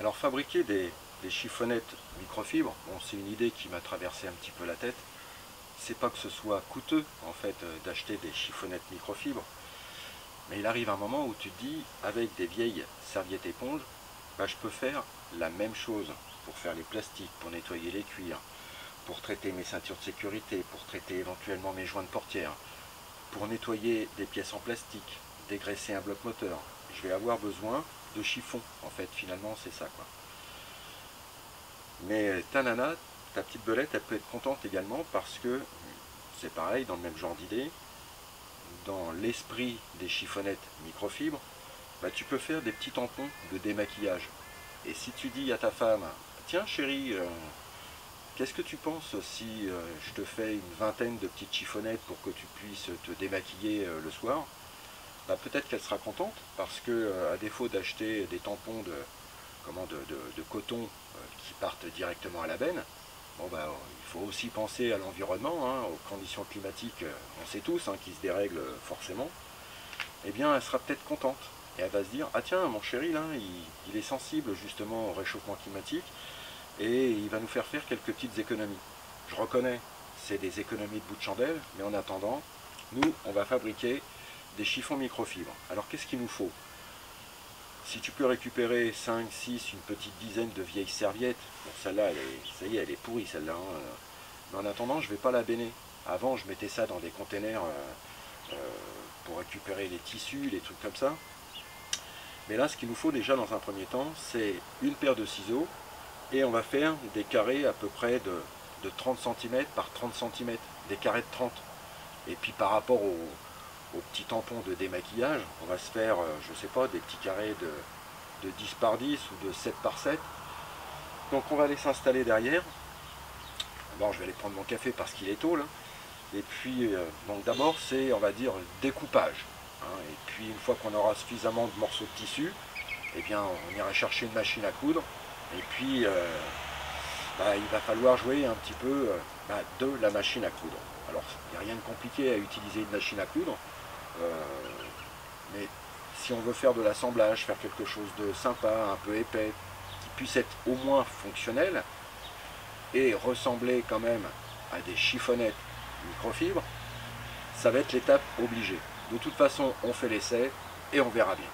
Alors fabriquer des chiffonnettes microfibres, bon, c'est une idée qui m'a traversé un petit peu la tête. C'est pas que ce soit coûteux en fait d'acheter des chiffonnettes microfibres, mais il arrive un moment où tu te dis, avec des vieilles serviettes éponges, bah, je peux faire la même chose pour faire les plastiques, pour nettoyer les cuirs, pour traiter mes ceintures de sécurité, pour traiter éventuellement mes joints de portière, pour nettoyer des pièces en plastique, dégraisser un bloc moteur. Je vais avoir besoin de chiffon, en fait, finalement c'est ça quoi. Mais ta nana, ta petite belette, elle peut être contente également parce que c'est pareil, dans le même genre d'idée, dans l'esprit des chiffonnettes microfibres, bah, tu peux faire des petits tampons de démaquillage. Et si tu dis à ta femme, tiens chérie, qu'est-ce que tu penses si je te fais une vingtaine de petites chiffonnettes pour que tu puisses te démaquiller le soir, bah, peut-être qu'elle sera contente parce que à défaut d'acheter des tampons de coton qui partent directement à la benne, bon, bah, il faut aussi penser à l'environnement, hein, aux conditions climatiques, on sait tous, hein, qui se dérèglent forcément. Eh bien elle sera peut-être contente. Et elle va se dire, ah tiens, mon chéri, là, il est sensible justement au réchauffement climatique et il va nous faire quelques petites économies. Je reconnais, c'est des économies de bout de chandelle, mais en attendant, nous, on va fabriquer des chiffons microfibres. Alors qu'est-ce qu'il nous faut? Si tu peux récupérer 5, 6, une petite dizaine de vieilles serviettes, bon celle-là, ça y est, elle est pourrie celle-là, hein, mais en attendant, je ne vais pas la bénir. Avant, je mettais ça dans des containers pour récupérer les tissus, les trucs comme ça. Mais là, ce qu'il nous faut déjà dans un premier temps, c'est une paire de ciseaux et on va faire des carrés à peu près de 30 cm par 30 cm, des carrés de 30. Et puis par rapport aux petits tampons de démaquillage, on va se faire, je sais pas, des petits carrés de 10 par 10 ou de 7 par 7. Donc on va aller s'installer derrière. Bon, je vais aller prendre mon café parce qu'il est tôt là. Et puis, donc d'abord, c'est, on va dire, le découpage. Hein. Et puis, une fois qu'on aura suffisamment de morceaux de tissu, eh bien, on ira chercher une machine à coudre. Et puis, bah, il va falloir jouer un petit peu de la machine à coudre. Alors, il n'y a rien de compliqué à utiliser une machine à coudre. Mais si on veut faire de l'assemblage, faire quelque chose de sympa, un peu épais, qui puisse être au moins fonctionnel, et ressembler quand même à des chiffonnettes microfibres, ça va être l'étape obligée. De toute façon, on fait l'essai et on verra bien.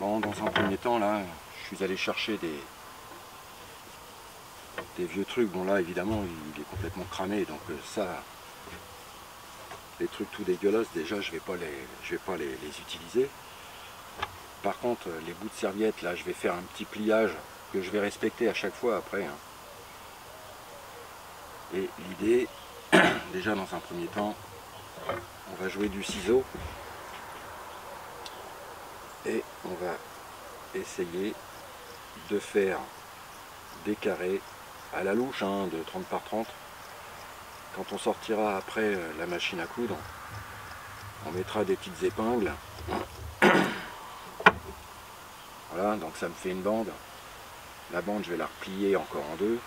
Bon, dans un premier temps, là, je suis allé chercher des vieux trucs. Bon, là, évidemment, il est complètement cramé, donc ça, les trucs tout dégueulasses, déjà, je vais pas les utiliser. Par contre, les bouts de serviettes, là, je vais faire un petit pliage que je vais respecter à chaque fois après. Hein. Et l'idée, déjà dans un premier temps, on va jouer du ciseau. Et on va essayer de faire des carrés à la louche, hein, de 30 par 30. Quand on sortira après la machine à coudre, on mettra des petites épingles. Voilà, donc ça me fait une bande. La bande, je vais la replier encore en deux.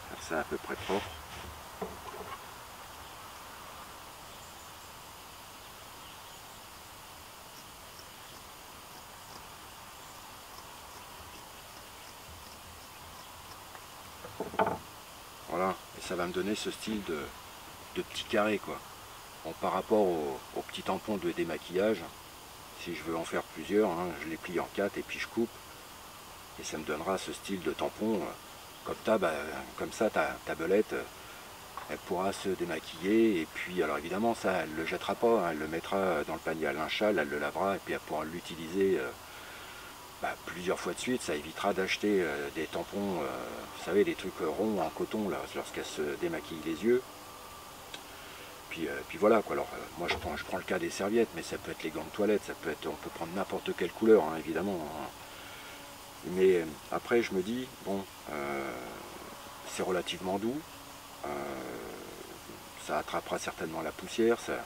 Faire ça à peu près propre. Voilà, et ça va me donner ce style de petit carré quoi. Bon, par rapport aux petits tampons de démaquillage, si je veux en faire plusieurs, hein, je les plie en 4 et puis je coupe. Et ça me donnera ce style de tampon. Comme ça, ta belette, elle pourra se démaquiller. Et puis, alors évidemment, ça, elle ne le jettera pas. Hein, elle le mettra dans le panier à linge sale, elle le lavera et puis elle pourra l'utiliser plusieurs fois de suite, ça évitera d'acheter des tampons, vous savez, des trucs ronds en coton là, lorsqu'elle se démaquille les yeux. Puis voilà quoi. Alors moi je prends le cas des serviettes, mais ça peut être les gants de toilette, ça peut être, on peut prendre n'importe quelle couleur, hein, évidemment. Hein. Mais après je me dis, bon, c'est relativement doux, ça attrapera certainement la poussière, ça,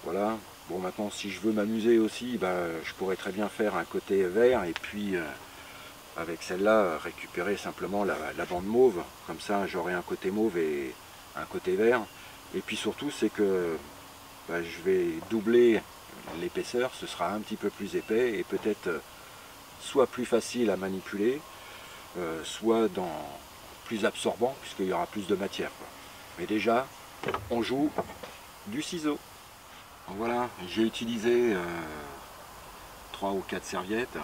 voilà. Bon, maintenant si je veux m'amuser aussi, je pourrais très bien faire un côté vert et puis avec celle-là récupérer simplement la bande mauve, comme ça j'aurai un côté mauve et un côté vert. Et puis surtout c'est que je vais doubler l'épaisseur, ce sera un petit peu plus épais et peut-être soit plus facile à manipuler, soit plus absorbant puisqu'il y aura plus de matière, quoi. Mais déjà, on joue du ciseau. Donc voilà, j'ai utilisé 3 ou 4 serviettes,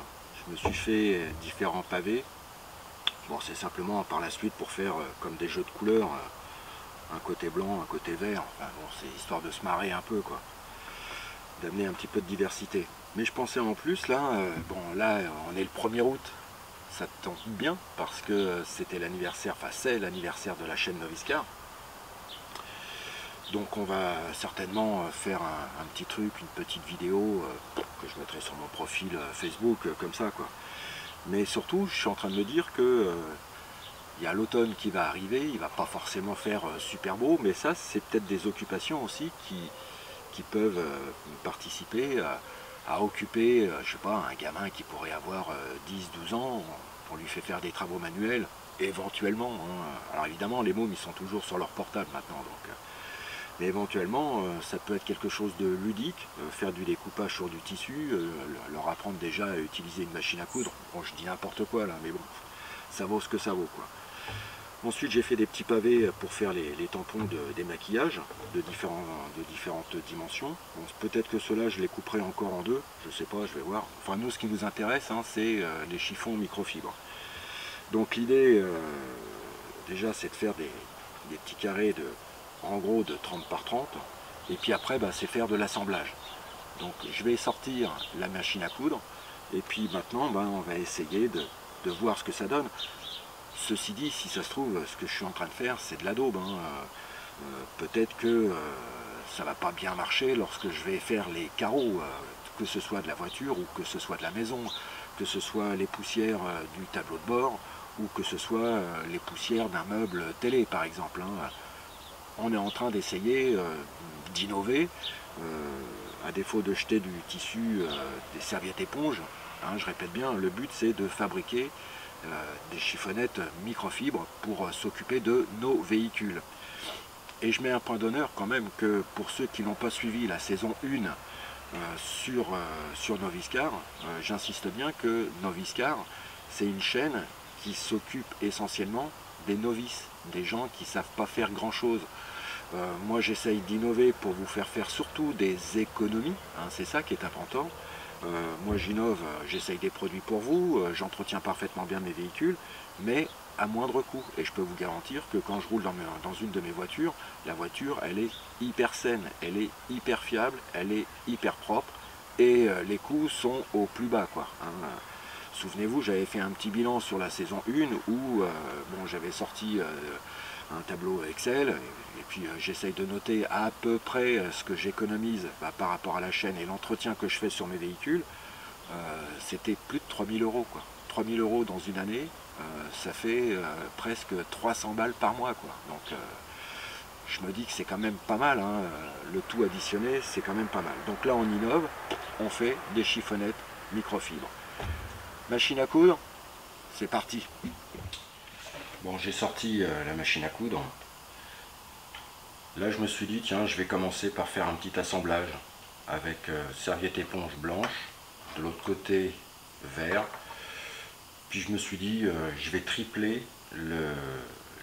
je me suis fait différents pavés. Bon, c'est simplement par la suite pour faire comme des jeux de couleurs, un côté blanc, un côté vert, enfin bon, c'est histoire de se marrer un peu quoi, d'amener un petit peu de diversité. Mais je pensais en plus là, bon là on est le 1er août, ça tombe bien parce que c'était l'anniversaire, enfin c'est l'anniversaire de la chaîne Noviscar. Donc on va certainement faire un petit truc, une petite vidéo que je mettrai sur mon profil Facebook, comme ça quoi. Mais surtout je suis en train de me dire que il y a l'automne qui va arriver, il va pas forcément faire super beau, mais ça c'est peut-être des occupations aussi qui peuvent participer à occuper, je sais pas, un gamin qui pourrait avoir 10-12 ans, on lui fait faire des travaux manuels, éventuellement, hein. Alors évidemment les mômes ils sont toujours sur leur portable maintenant, donc, mais éventuellement ça peut être quelque chose de ludique, faire du découpage sur du tissu, leur apprendre déjà à utiliser une machine à coudre. Bon, je dis n'importe quoi là, mais bon, ça vaut ce que ça vaut quoi. Ensuite j'ai fait des petits pavés pour faire les tampons des maquillages de différentes dimensions. Bon, peut-être que ceux-là je les couperai encore en deux, je sais pas, je vais voir. Enfin nous ce qui nous intéresse hein, c'est les chiffons microfibres. Donc l'idée déjà c'est de faire des petits carrés en gros de 30 par 30 et puis après c'est faire de l'assemblage. Donc je vais sortir la machine à coudre et puis maintenant on va essayer de voir ce que ça donne. Ceci dit, si ça se trouve, ce que je suis en train de faire, c'est de la daube. Hein. Peut-être que ça va pas bien marcher lorsque je vais faire les carreaux, que ce soit de la voiture ou que ce soit de la maison, que ce soit les poussières du tableau de bord ou que ce soit les poussières d'un meuble télé, par exemple. Hein. On est en train d'essayer d'innover, à défaut de jeter du tissu, des serviettes éponges. Hein, je répète bien, le but c'est de fabriquer des chiffonnettes microfibres pour s'occuper de nos véhicules. Et je mets un point d'honneur quand même que pour ceux qui n'ont pas suivi la saison 1 sur Noviscar, j'insiste bien que Noviscar, c'est une chaîne qui s'occupe essentiellement des novices, des gens qui ne savent pas faire grand chose. Moi j'essaye d'innover pour vous faire surtout des économies, hein, c'est ça qui est important. Moi j'innove, j'essaye des produits pour vous, j'entretiens parfaitement bien mes véhicules, mais à moindre coût. Et je peux vous garantir que quand je roule dans une de mes voitures, la voiture elle est hyper saine, elle est hyper fiable, elle est hyper propre, et les coûts sont au plus bas, quoi, hein. Souvenez-vous, j'avais fait un petit bilan sur la saison 1 où bon, j'avais sorti un tableau Excel, et puis j'essaye de noter à peu près ce que j'économise par rapport à la chaîne et l'entretien que je fais sur mes véhicules. C'était plus de 3000 euros, quoi. 3000 euros dans une année, ça fait presque 300 balles par mois, quoi. Donc je me dis que c'est quand même pas mal, hein. Le tout additionné, c'est quand même pas mal. Donc là on innove, on fait des chiffonnettes microfibres. Machine à coudre, c'est parti. Bon, j'ai sorti la machine à coudre. Là, je me suis dit, tiens, je vais commencer par faire un petit assemblage avec serviette éponge blanche, de l'autre côté vert. Puis je me suis dit, je vais tripler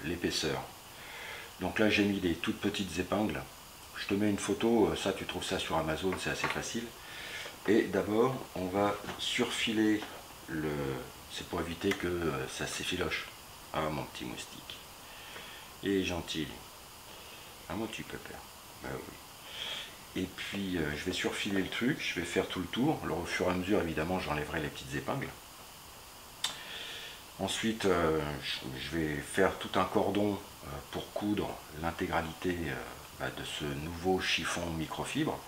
l'épaisseur. Donc là, j'ai mis des toutes petites épingles. Je te mets une photo, ça, tu trouves ça sur Amazon, c'est assez facile. Et d'abord, on va surfiler c'est pour éviter que ça s'effiloche. Ah, mon petit moustique. Il est gentil. Ah, mon petit pépère. Bah oui. Et puis, je vais surfiler le truc, je vais faire tout le tour. Alors, au fur et à mesure, évidemment, j'enlèverai les petites épingles. Ensuite, je vais faire tout un cordon pour coudre l'intégralité de ce nouveau chiffon microfibre.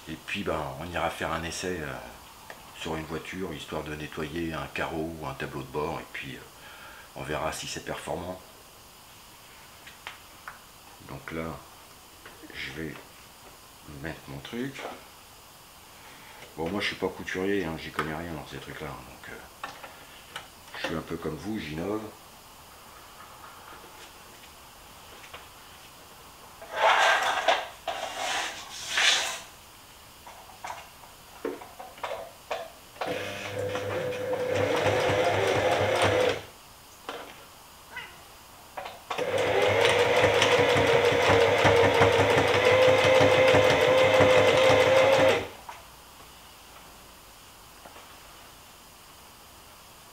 Et puis on ira faire un essai sur une voiture, histoire de nettoyer un carreau ou un tableau de bord, et puis on verra si c'est performant. Donc là, je vais mettre mon truc. Bon, moi je suis pas couturier, hein, j'y connais rien dans ces trucs là, donc je suis un peu comme vous, j'innove.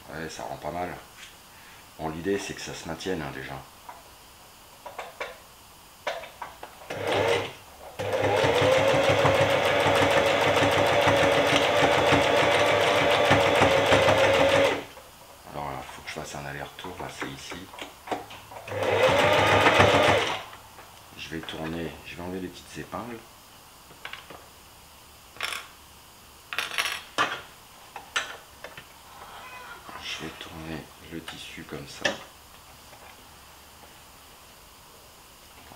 Ouais, ça rend pas mal. Bon, l'idée c'est que ça se maintienne hein, déjà. Alors il faut que je fasse un aller-retour, là c'est ici. Je vais tourner, je vais enlever les petites épingles. Je vais tourner le tissu comme ça.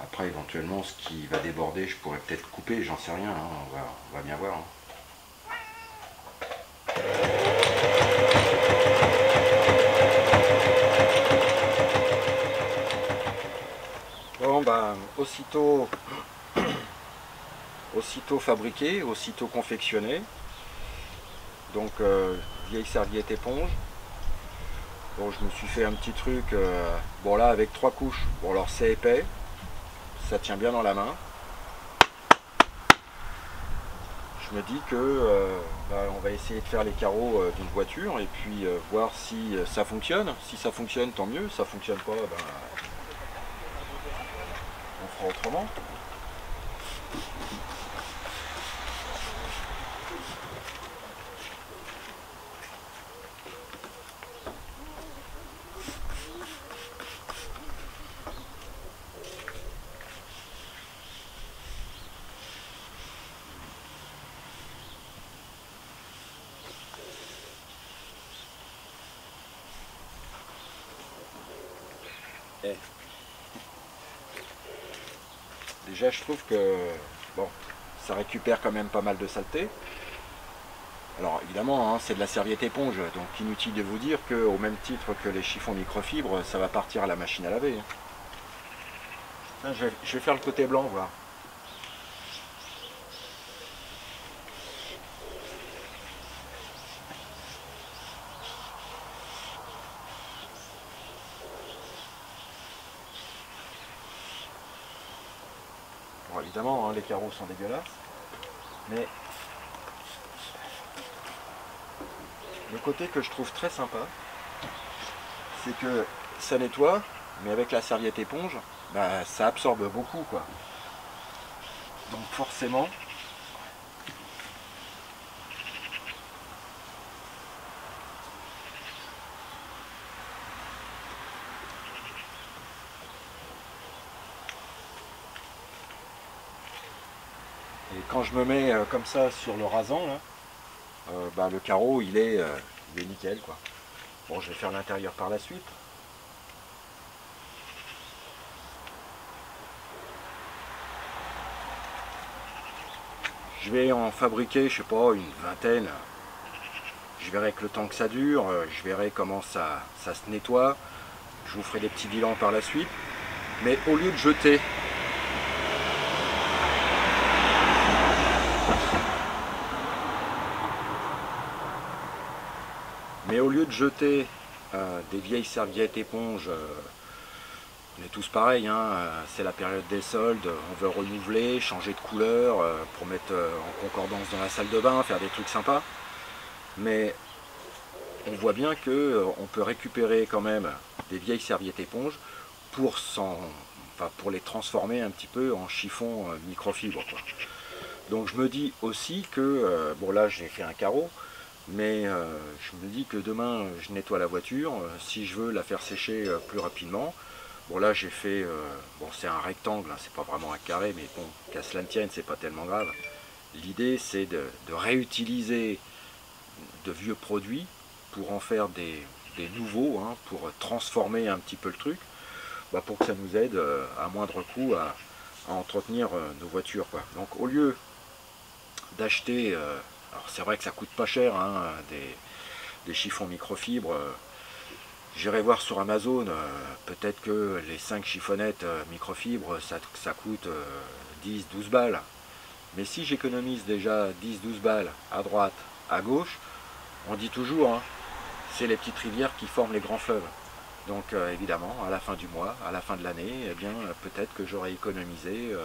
Après éventuellement ce qui va déborder je pourrais peut-être couper, j'en sais rien, hein, on va bien voir. Hein. Bon aussitôt fabriqué, aussitôt confectionné. Donc vieille serviette éponge. Bon, je me suis fait un petit truc, bon là avec 3 couches. Bon alors c'est épais, ça tient bien dans la main. Je me dis que on va essayer de faire les carreaux d'une voiture et puis voir si ça fonctionne. Si ça fonctionne, tant mieux. Si ça fonctionne pas, on fera autrement. Déjà je trouve que bon, ça récupère quand même pas mal de saleté. Alors évidemment hein, c'est de la serviette éponge, donc inutile de vous dire qu'au même titre que les chiffons microfibres, ça va partir à la machine à laver. Je vais faire le côté blanc, voir. Bon, évidemment, hein, les carreaux sont dégueulasses, mais le côté que je trouve très sympa, c'est que ça nettoie, mais avec la serviette éponge, ça absorbe beaucoup, quoi. Donc forcément, et quand je me mets comme ça sur le rasant, là, le carreau il est nickel, quoi. Bon, je vais faire l'intérieur par la suite. Je vais en fabriquer, je sais pas, une vingtaine. Je verrai avec le temps que ça dure, je verrai comment ça se nettoie. Je vous ferai des petits bilans par la suite. Mais au lieu de jeter des vieilles serviettes éponges, on est tous pareils, hein, c'est la période des soldes, on veut renouveler, changer de couleur, pour mettre en concordance dans la salle de bain, faire des trucs sympas. Mais on voit bien que on peut récupérer quand même des vieilles serviettes éponges pour les transformer un petit peu en chiffon microfibre, quoi. Donc je me dis aussi que, bon là j'ai fait un carreau, Mais je me dis que demain je nettoie la voiture, si je veux la faire sécher plus rapidement. Bon là j'ai fait, bon c'est un rectangle, hein, c'est pas vraiment un carré, mais bon, qu'à cela ne tienne, c'est pas tellement grave. L'idée c'est de réutiliser de vieux produits pour en faire des nouveaux, hein, pour transformer un petit peu le truc, bah, pour que ça nous aide à moindre coût à entretenir nos voitures, quoi. Donc au lieu d'acheter, alors c'est vrai que ça coûte pas cher, hein, des chiffons microfibres, j'irai voir sur Amazon, peut-être que les 5 chiffonnettes microfibres, ça coûte 10-12 balles. Mais si j'économise déjà 10-12 balles à droite, à gauche, on dit toujours, hein, c'est les petites rivières qui forment les grands fleuves. Donc évidemment, à la fin du mois, à la fin de l'année, eh bien peut-être que j'aurai économisé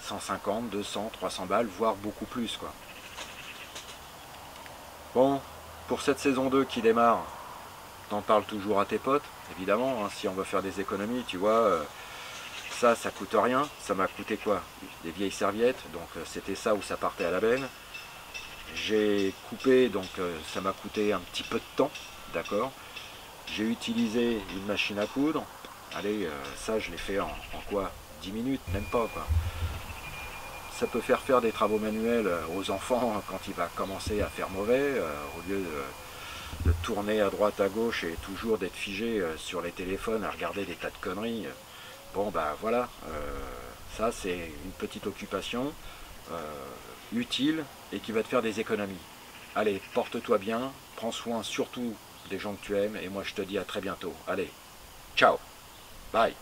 150, 200, 300 balles, voire beaucoup plus, quoi. Bon, pour cette saison 2 qui démarre, t'en parles toujours à tes potes, évidemment, hein, si on veut faire des économies, tu vois, ça coûte rien, ça m'a coûté quoi? Des vieilles serviettes, donc c'était ça où ça partait à la benne. J'ai coupé, donc ça m'a coûté un petit peu de temps, d'accord. J'ai utilisé une machine à coudre, allez, ça je l'ai fait en quoi? 10 minutes, même pas, quoi. Ça peut faire des travaux manuels aux enfants quand il va commencer à faire mauvais, au lieu de tourner à droite à gauche et toujours d'être figé sur les téléphones à regarder des tas de conneries. Bon bah voilà, ça c'est une petite occupation utile et qui va te faire des économies. Allez, porte-toi bien, prends soin surtout des gens que tu aimes et moi je te dis à très bientôt. Allez, ciao, bye.